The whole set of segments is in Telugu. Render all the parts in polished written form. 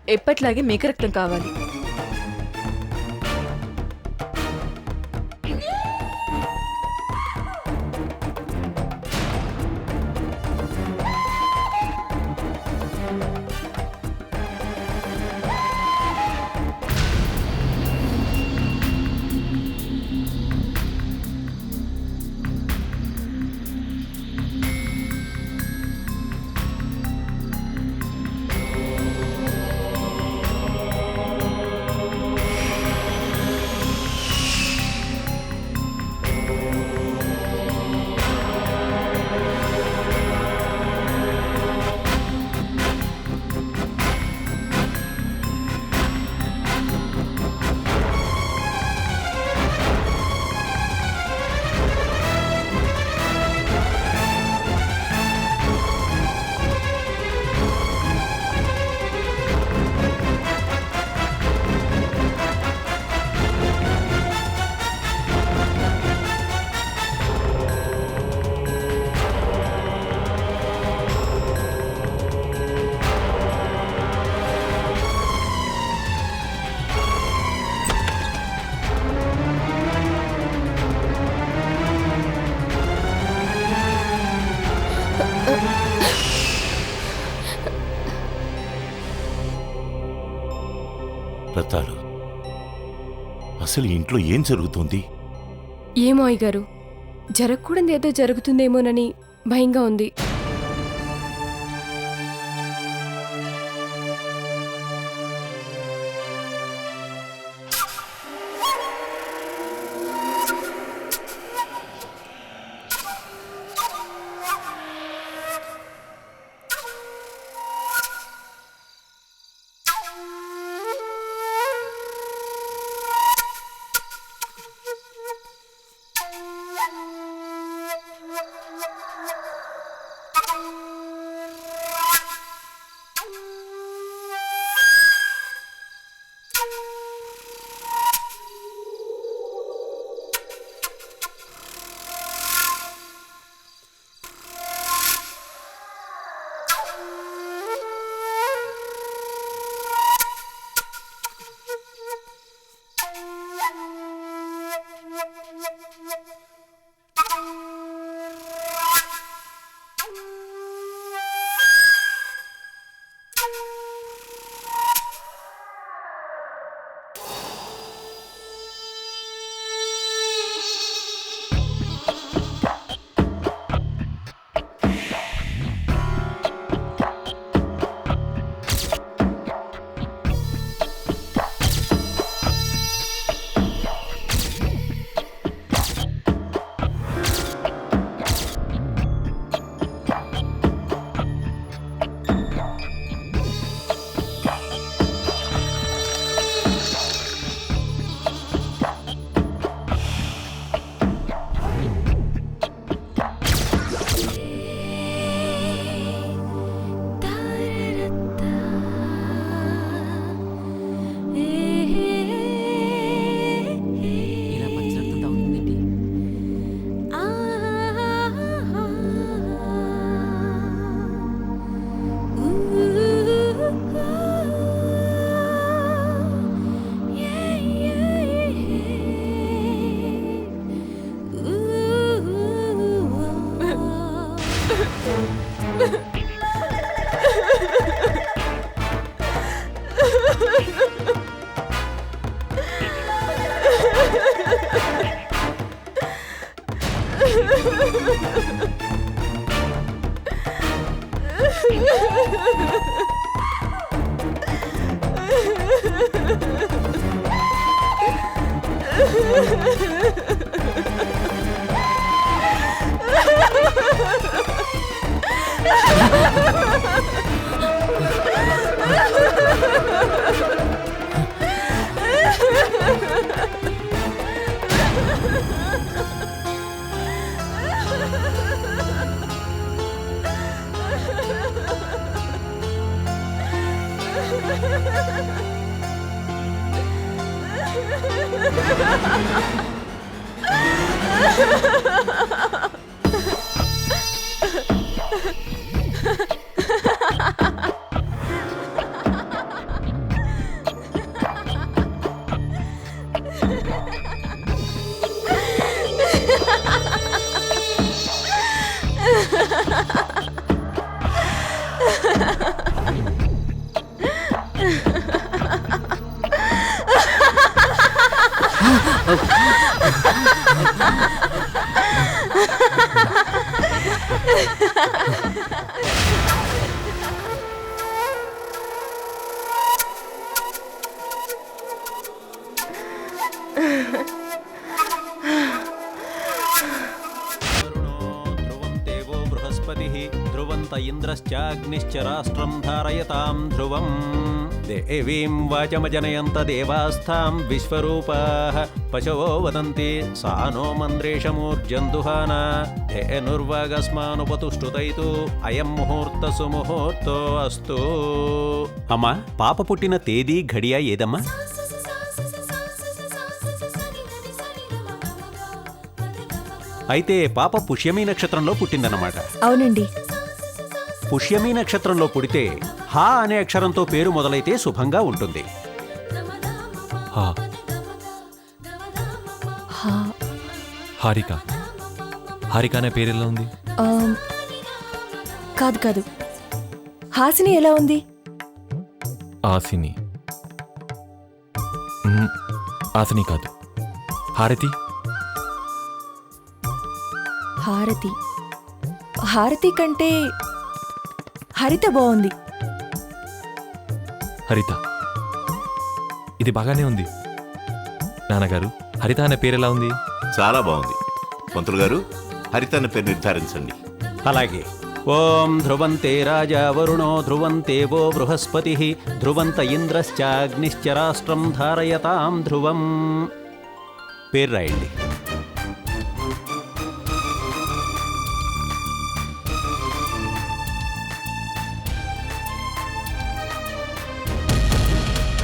ఎప్పట్లాగే మేకరక్తం కావాలి. రతాలు, అసలు ఇంట్లో ఏం జరుగుతుంది? ఏమో అయ్యగారు, జరగకూడదు ఏదో జరుగుతుందేమోనని భయంగా ఉంది. ధ్రువం దేవో బృహస్పతి ధ్రువంత ఇంద్రశ్చాగ్నిశ్చ రాష్ట్రం ధారయతాం ధ్రువం దేవీం వాచమజనయంత దేవాస్థాం విశ్వరూపాః పశవో వదంతి సా నో మంద్రేషమూర్జందుహాన ధేనుర్వాగస్మానుపతుష్టుతైతు అయం ముహూర్త సుముహూర్తో అస్తు. అమ్మా, పాప పుట్టిన తేదీ ఘడియ ఏదమ్మా? అయితే పాప పుష్యమి నక్షత్రంలో పుట్టిందన్నమాట. అవునండి. పుష్యమి నక్షత్రంలో పుడితే హా అనే అక్షరంతో పేరు మొదలైతే శుభంగా ఉంటుంది. హా. హారిక. హారిక అనే పేరు ఎలా ఉంది? కాదు కాదు, హాసిని ఎలా ఉంది? ఆసిని. ఆసిని కాదు. హారతి. హారతి. హారతి కంటే హరిత బాగుంది. హరిత. ఇది బాగానే ఉంది. నాన్నగారు, హరిత అనే పేరు ఎలా ఉంది? చాలా బాగుంది. పంతులు గారు, హరిత అన్న పేరు నిర్ధారించండి. అలాగే. ఓం ధ్రువంతే రాజా వరుణో ధ్రువంతేవో బృహస్పతి ధ్రువంత ఇంద్రశ్చాగ్నిశ్చ రాష్ట్రం ధారయతాం ధ్రువం. పేరు రాయండి.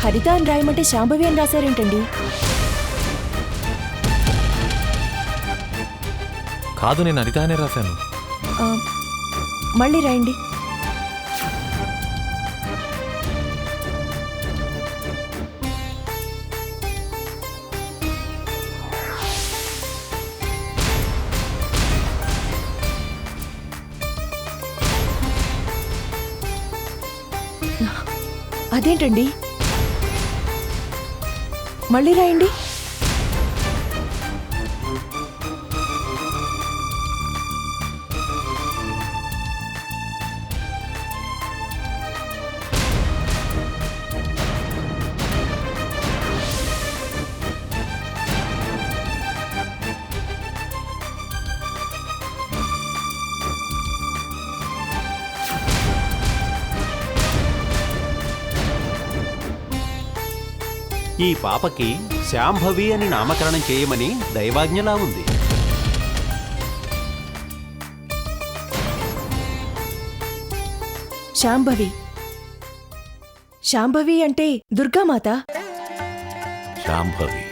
హరిత అని రాయమంటే శాంభవి అని రాశారేంటండి? కాదు, నేను హరిత అనే రాశాను. మళ్ళీ రాయండి. అదేంటండి? మళ్ళీ రాయండి. ఈ పాపకి శాంభవి అని నామకరణం చేయమని దైవాజ్ఞలా ఉంది. శాంభవి. శాంభవి అంటే దుర్గామాత. శాంభవి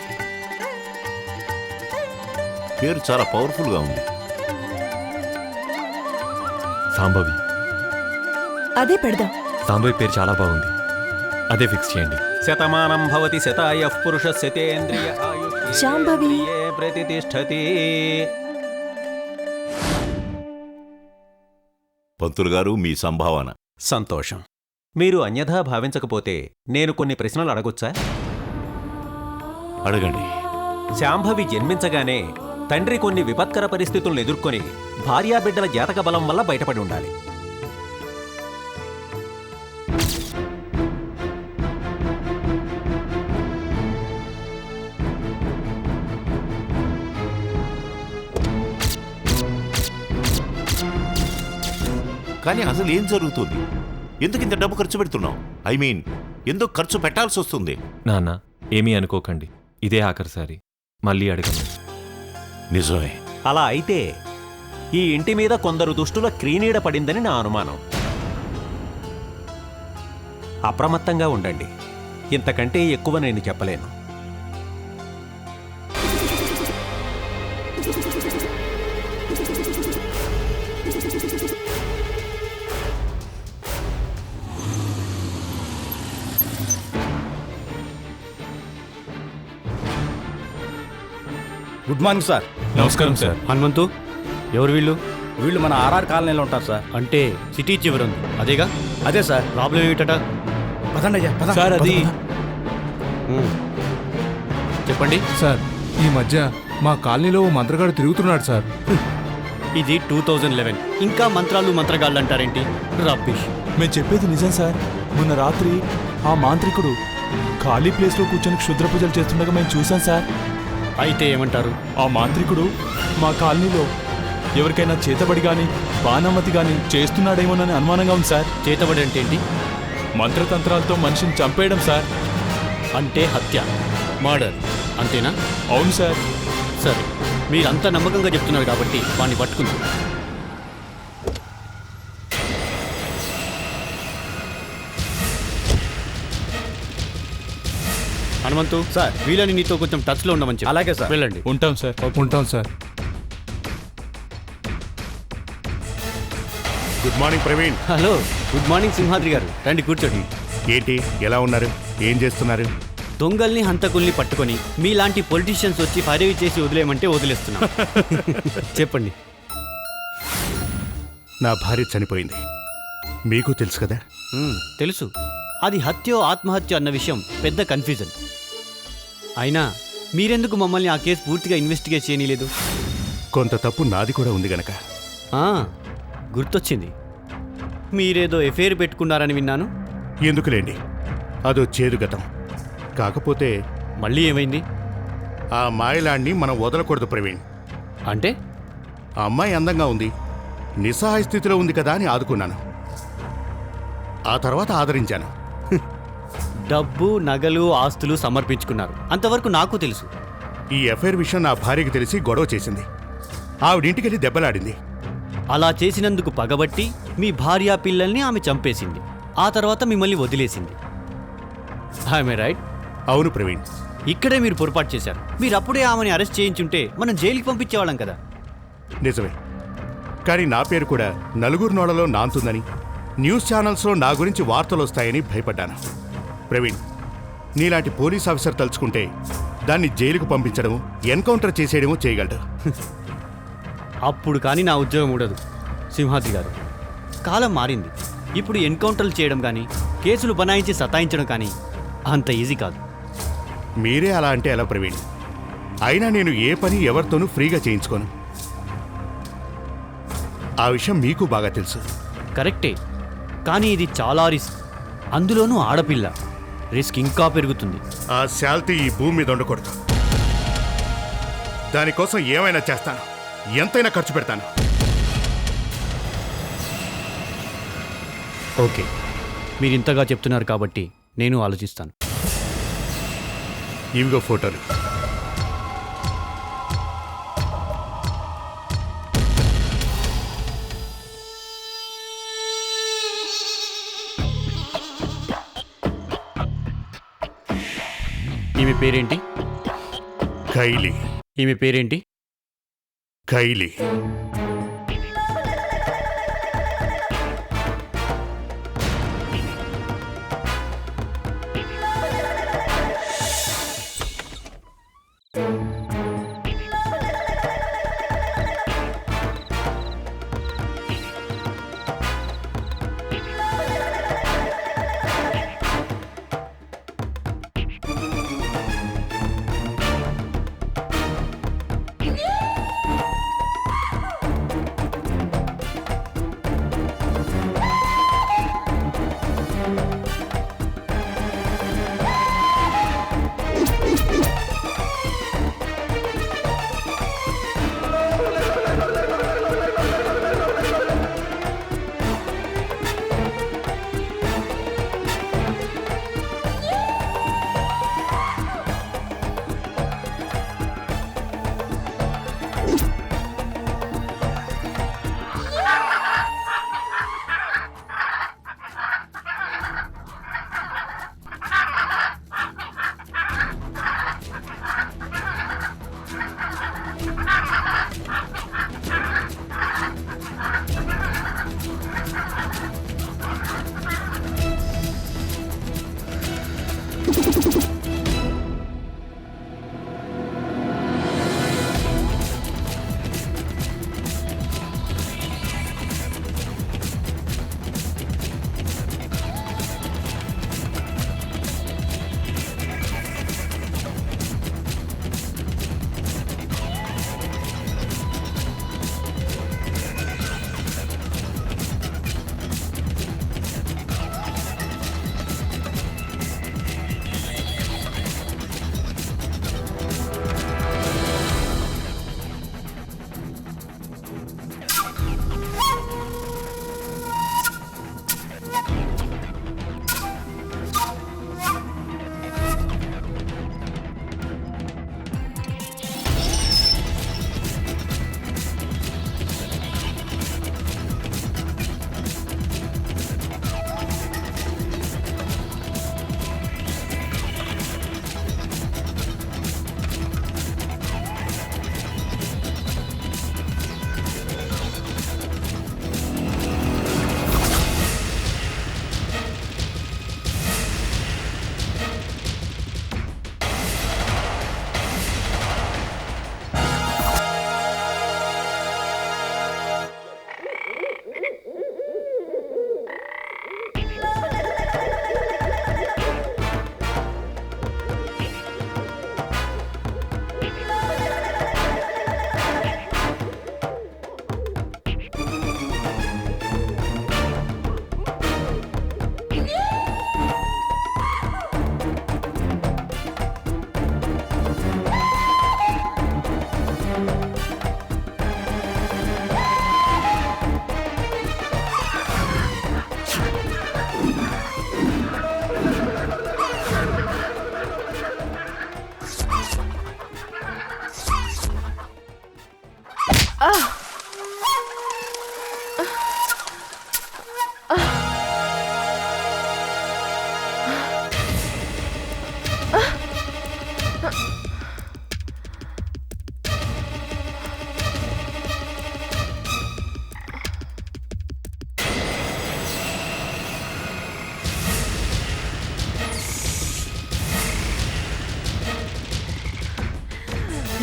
పేరు చాలా పవర్ఫుల్ గా ఉంది. సాంబవి. అదే పెడదాం. సాంబవి పేరు చాలా బాగుంది. అదే ఫిక్స్ చేయండి. శతమానం భవతి శతాయః పురుషः శతేంద్రియ శాంభవి. ఆయుష్యేంద్రియే ప్రతిష్ఠతి. పంతులు గారు, మీ సంభావన. సంతోషం. మీరు అన్యథా భావించకపోతే నేను కొన్ని ప్రశ్నలు అడగొచ్చా? అడగండి. శాంభవి జన్మించగానే తండ్రి కొన్ని విపత్కర పరిస్థితులను ఎదుర్కొని భార్యాబిడ్డల జాతక బలం వల్ల బయటపడి ఉండాలి. కానీ అసలు ఏం జరుగుతుంది? ఎందుకు ఇంత డబ్బు ఖర్చు పెడుతున్నావు? ఐ మీన్, ఎందుకు ఖర్చు పెట్టాల్సి వస్తుంది? నాన్న, ఏమీ అనుకోకండి. ఇదే ఆఖరిసారి. మళ్ళీ అడగను. నిజమే. అలా అయితే ఈ ఇంటి మీద కొందరు దుష్టుల క్రీనీడ పడిందని నా అనుమానం. అప్రమత్తంగా ఉండండి. ఇంతకంటే ఎక్కువ నేను చెప్పలేను. Good morning sir. నమస్కారం సార్. హనుమంతు, ఎవరు వీళ్ళు? వీళ్ళు మన ఆర్ఆర్ కాలనీలో ఉంటారు సార్. అంటే సిటీ చివరి ఉంది అదేగా? అదే సార్. ప్రాబ్లం ఏమిటట? పదండి అయ్యా, పద. సార్ అది చెప్పండి సార్, ఈ మధ్య మా కాలనీలో ఓ మంత్రగాడు తిరుగుతున్నాడు సార్. ఇది 2011. ఇంకా మంత్రాలు మంత్రగాళ్ళు అంటారేంటి? రబ్బిష్. మేము చెప్పేది నిజం సార్. మొన్న రాత్రి ఆ మాంత్రికుడు ఖాళీ ప్లేస్లో కూర్చొని క్షుద్ర పూజలు చేస్తుండగా మేము చూసాం సార్. అయితే ఏమంటారు? ఆ మాంత్రికుడు మా కాలనీలో ఎవరికైనా చేతబడి గాని బాణమతి గాని చేస్తున్నాడేమోనని అనుమానంగా ఉంది సార్. చేతబడి అంటే ఏంటి? మంత్రతంత్రాలతో మనిషిని చంపేయడం సార్. అంటే హత్య, మర్డర్, అంతేనా? అవును సార్. సరే, మీరంతా నమ్మకంగా చెప్తున్నారు కాబట్టి వాడిని పట్టుకుందాం. హనుమంతు సార్. వీళ్ళని నీతో కొంచెం టచ్లో ఉండమని చెప్పు. అలాగే సార్. వెళ్ళండి. ఉంటాం సార్. ఉంటాం sir. Good morning Praveen. Hello, good morning Simhadri గారు. రండి కూర్చోండి. ఏంటి ఎలా ఉన్నారు? ఏం చేస్తున్నారు? దొంగల్ని హంతకుల్ని పట్టుకొని మీలాంటి పొలిటీషియన్స్ వచ్చి ఫైరవి చేసి వదిలేయమంటే వదిలేస్తున్నాం. చెప్పండి. నా భార్య చనిపోయింది. మీకు తెలుసు కదా? తెలుసు. అది హత్యో ఆత్మహత్య అన్న విషయం పెద్ద కన్ఫ్యూజన్. అయినా మీరెందుకు మమ్మల్ని ఆ కేసు పూర్తిగా ఇన్వెస్టిగేట్ చేయనీలేదు? కొంత తప్పు నాది కూడా ఉంది గనక. గుర్తొచ్చింది. మీరేదో ఎఫైర్ పెట్టుకున్నారని విన్నాను. ఎందుకులేండి, అదో చేదు గతం. కాకపోతే మళ్ళీ ఏమైంది? ఆ మాయలాన్ని మనం వదలకూడదు ప్రవీణ్. అంటే? ఆ అమ్మాయి అందంగా ఉంది, నిస్సహాయ స్థితిలో ఉంది కదా అని ఆదుకున్నాను. ఆ తర్వాత ఆదరించాను. డబ్బు, నగలు, ఆస్తులు సమర్పించుకున్నారు. అంతవరకు నాకు తెలుసు. ఈ ఎఫ్ఐఆర్ విషయం నా భార్యకి తెలిసి గొడవ చేసింది. ఆవిడింటికెళ్ళి దెబ్బలాడింది. అలా చేసినందుకు పగబట్టి మీ భార్య పిల్లల్ని ఆమె చంపేసింది. ఆ తర్వాత మిమ్మల్ని వదిలేసింది. I'm right? అవును ప్రవీణ్. ఇక్కడే మీరు పొరపాటు చేశారు. మీరు అప్పుడే ఆమెని అరెస్ట్ చేయించుంటే మనం జైలుకి పంపించేవాళ్ళం కదా. నిజమే, కానీ నా పేరు కూడా నలుగురు నోడలో నాంతుందని, న్యూస్ ఛానల్స్లో నా గురించి వార్తలు వస్తాయని భయపడ్డాను. ప్రవీణ్, నీలాంటి పోలీస్ ఆఫీసర్ తలుచుకుంటే దాన్ని జైలుకు పంపించడం, ఎన్కౌంటర్ చేసేయడమో చేయగలడు. అప్పుడు కానీ నా ఉద్యోగం ఉండదు సింహాద్రి గారు. కాలం మారింది. ఇప్పుడు ఎన్కౌంటర్లు చేయడం కానీ, కేసులు బనాయించి సతాయించడం కానీ అంత ఈజీ కాదు. మీరే అలా అంటే ఎలా ప్రవీణ్? అయినా నేను ఏ పని ఎవరితోనూ ఫ్రీగా చేయించుకోను. ఆ విషయం మీకు బాగా తెలుసు. కరెక్టే, కానీ ఇది చాలా రిస్క్. అందులోనూ ఆడపిల్ల. రిస్క్ ఇంకా పెరుగుతుంది. ఆ శాల్తీ ఈ భూమి మీద ఉండకూడదు. దానికోసం ఏమైనా చేస్తాను, ఎంతైనా ఖర్చు పెడతాను. ఓకే, మీరు ఇంతగా చెప్తున్నారు కాబట్టి నేను ఆలోచిస్తాను. ఇవిగో ఫోటోలు. ఈమె పేరేంటి? కైలి. ఈమె పేరేంటి? కైలి.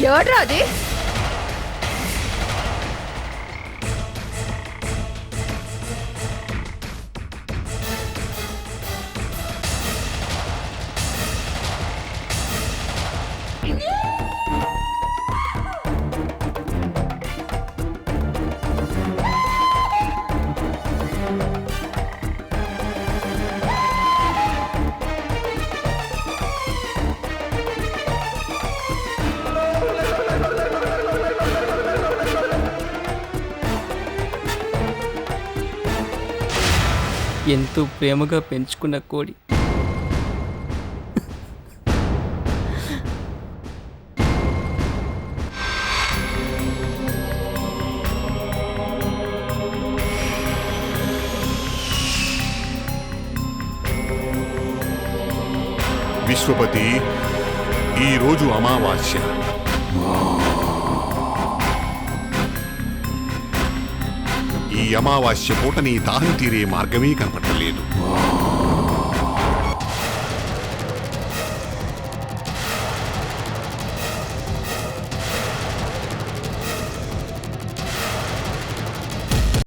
ఎవడ్రా అది? ఎంతో ప్రేమగా పెంచుకున్న కోడి విశ్వపతి ఈరోజు అమావాస్య. ఈ అమావాస్య పూట నీ దాహం తీరే మార్గమే కనపడలేదు.